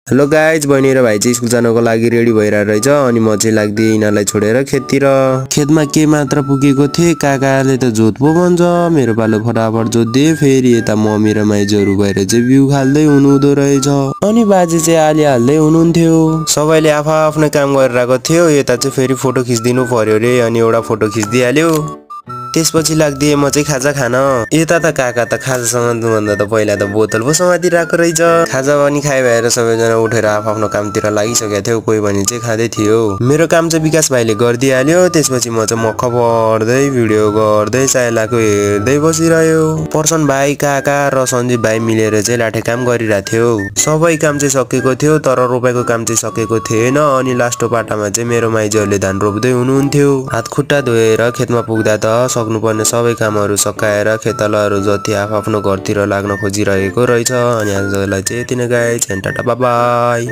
Hello guys, बहिनी र भाइ चाहिँ स्कुल जानको लागि रेडी भइरहेको रहेछ। अनि म चाहिँ लाग्दिए यिनीहरूलाई छोडेर खेततिर। खेतमा के मात्र पुगेको थिएँ, काकाले त जोत पो भन्छ। मेरो पालो फटाफट जोत्दिए, फेरि यता मम्मी र माइजूहरू भएर चाहिँ बिउ खाल्दै हुनुहुँदो रहेछ। अनि बाजे चाहिँ आली हाल्दै हुनुहुन्थ्यो। सबैले आफ्नो काम गरिरहेको थियो। यता चाहिँ फेरि फोटो खिचिदिनु पर्यो रे, अनि एउटा फोटो खिचिदिइहाल्यो। त्यसपछि लाग्दिए म चाहिँ खाजा खान। यता त काका त खाजासँग भन्दा त पहिला त बोतल पो समातिरहेको रहेछ। खाजा पनि खाए भएर सबैजना उठेर आफ्नो कामतिर लागिसकेको थियो। कोही भने चाहिँ खाँदै थियो। मेरो काम चाहिँ विकास भाइले गरिदिइहाल्यो। त्यसपछि म चाहिँ मक्ख पढ्दै भिडियो गर्दै साइलाको हेर्दै बसिरह्यो। पर्सन भाइ, काका र सञ्जीव भाइ मिलेर चाहिँ लाठे काम गरिरहेको थियो। सबै काम चाहिँ सकेको थियो, तर रोपाइको काम चाहिँ सकेको थिएन। अनि लास्टो पाटामा चाहिँ मेरो माइजूहरूले धान रोप्दै हुनुहुन्थ्यो। हात खुट्टा धोएर खेतमा पुग्दा त सक्नुपर्ने सबै कामहरू सकाएर खेतालाहरू जति आफ्नो घरतिर लाग्न खोजिरहेको रहेछ। अनि आजलाई चाहिँ यति नै गाइज, टाटा बाइ बाइ।